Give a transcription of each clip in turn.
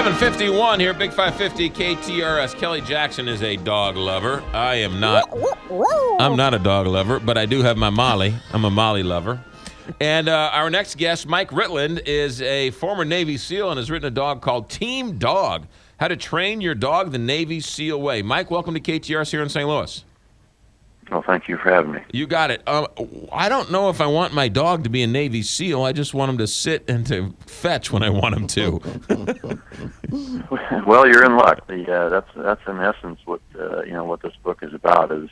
7:51 here, Big 550 KTRS. Kelly Jackson is a dog lover. I am not. I'm not a dog lover, but I do have my Molly. I'm a Molly lover. And our next guest, Mike Ritland, is a former Navy SEAL and has written a dog called Team Dog, How to Train Your Dog the Navy SEAL Way. Mike, welcome to KTRS here in St. Louis. Well, thank you for having me. You got it. I don't know if I want my dog to be a Navy SEAL. I just want him to sit and to fetch when I want him to. Well, you're in luck. That's in essence what what this book is about is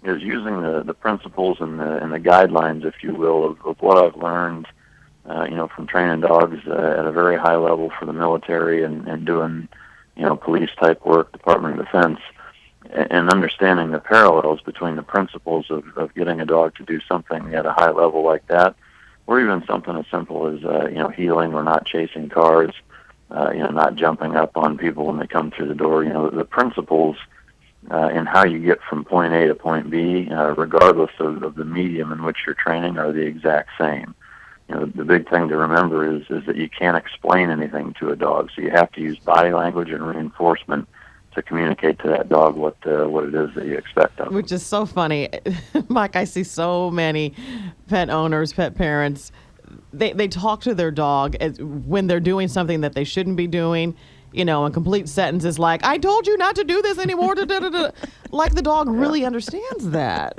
using the principles and the guidelines, if you will, of what I've learned, from training dogs at a very high level for the military and doing, police type work, Department of Defense. And understanding the parallels between the principles of getting a dog to do something at a high level like that, or even something as simple as heeling or not chasing cars, not jumping up on people when they come through the door. The principles in how you get from point A to point B, regardless of the medium in which you're training, are the exact same. The big thing to remember is that you can't explain anything to a dog, so you have to use body language and reinforcement to communicate to that dog what it is that you expect of them. Which is so funny. Mike, I see so many pet owners, pet parents, they talk to their dog when they're doing something that they shouldn't be doing, and complete sentences like, I told you not to do this anymore, like the dog really understands that.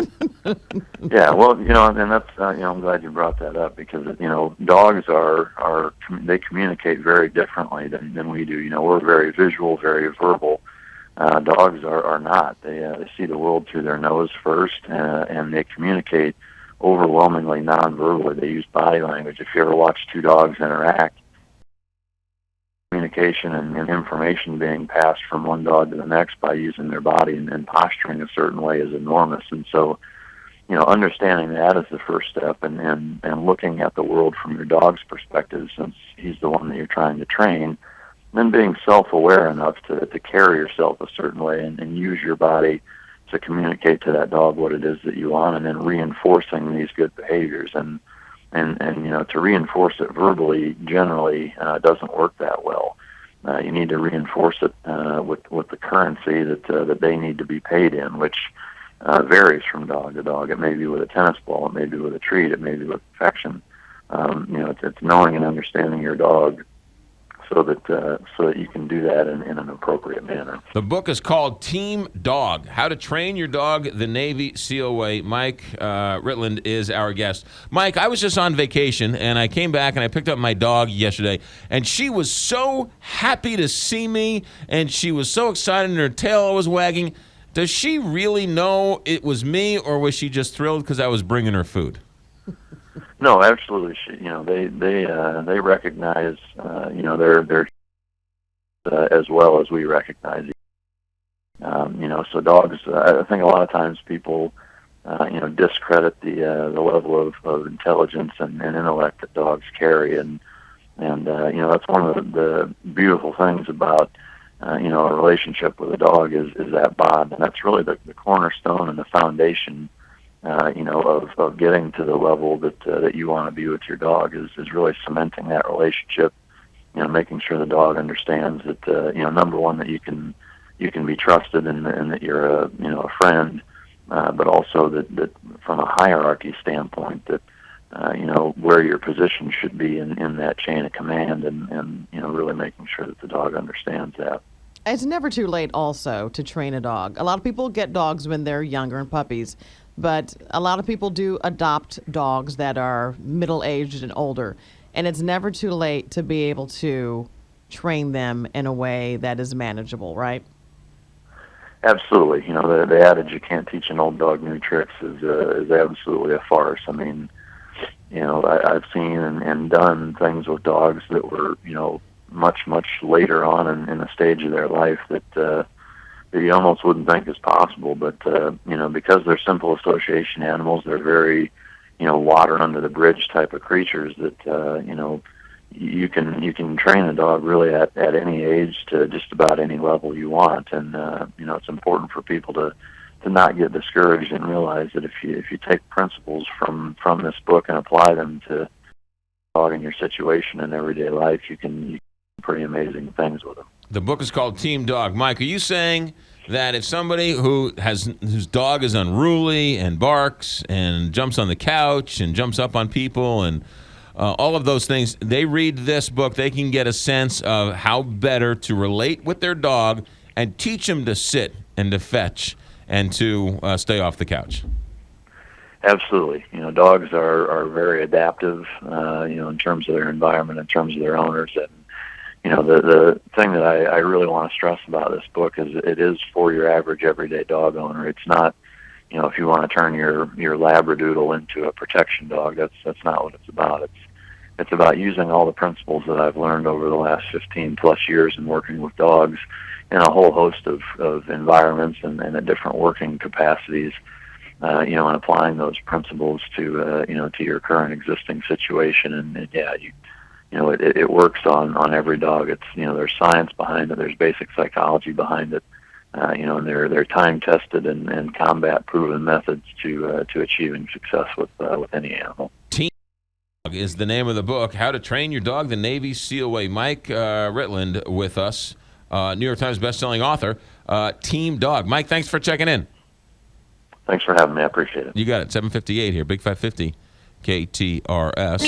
Yeah, well, and that's, I'm glad you brought that up because, dogs they communicate very differently than we do. We're very visual, very verbal. Dogs are not. They see the world through their nose first, and they communicate overwhelmingly non-verbally. They use body language. If you ever watch two dogs interact, communication and information being passed from one dog to the next by using their body and posturing a certain way is enormous. And so, understanding that is the first step, and looking at the world from your dog's perspective, since he's the one that you're trying to train. Then being self-aware enough to carry yourself a certain way and use your body to communicate to that dog what it is that you want, and then reinforcing these good behaviors. And to reinforce it verbally generally doesn't work that well. You need to reinforce it with the currency that they need to be paid in, which varies from dog to dog. It may be with a tennis ball, it may be with a treat, it may be with affection. It's knowing and understanding your dog so that you can do that in an appropriate manner. The book is called Team Dog, How to Train Your Dog the Navy SEAL Way. Mike Ritland is our guest. Mike, I was just on vacation, and I came back, and I picked up my dog yesterday, and she was so happy to see me, and she was so excited, and her tail was wagging. Does she really know it was me, or was she just thrilled because I was bringing her food? No, absolutely. They recognize their as well as we recognize. So dogs. I think a lot of times people discredit the level of intelligence and intellect that dogs carry, and that's one of the beautiful things about a relationship with a dog is that bond, and that's really the cornerstone and the foundation. Of getting to the level that you want to be with your dog is really cementing that relationship. Making sure the dog understands that number one, that you can be trusted and that you're a friend, but also that from a hierarchy standpoint that where your position should be in that chain of command, and really making sure that the dog understands that. It's never too late also to train a dog. A lot of people get dogs when they're younger and puppies. But a lot of people do adopt dogs that are middle-aged and older, and it's never too late to be able to train them in a way that is manageable, right? Absolutely. The adage "you can't teach an old dog new tricks" is absolutely a farce. I mean, I've seen and done things with dogs that were much later on in the stage of their life that you almost wouldn't think is possible, but because they're simple association animals, they're very, water under the bridge type of creatures that you can train a dog really at any age to just about any level you want, and it's important for people to not get discouraged and realize that if you take principles from this book and apply them to dog in your situation in everyday life, you can pretty amazing things with them. The book is called Team Dog. Mike, are you saying that if somebody whose dog is unruly and barks and jumps on the couch and jumps up on people and all of those things, they read this book, they can get a sense of how better to relate with their dog and teach them to sit and to fetch and to stay off the couch? Absolutely. Dogs are very adaptive, in terms of their environment, in terms of their owners. And, the thing that I really want to stress about this book is it is for your average everyday dog owner. It's not, if you want to turn your Labradoodle into a protection dog, that's not what it's about. It's about using all the principles that I've learned over the last 15 plus years in working with dogs in a whole host of environments and at different working capacities. And applying those principles to your current existing situation, and it works on every dog. It's there's science behind it, there's basic psychology behind it, and they're time tested and combat proven methods to achieving success with any animal. Team Dog is the name of the book. How to Train Your Dog the Navy SEAL Way. Mike Ritland with us, New York Times bestselling author. Team Dog. Mike, thanks for checking in. Thanks for having me. I appreciate it. You got it. 7:58 here. Big 550 KTRS.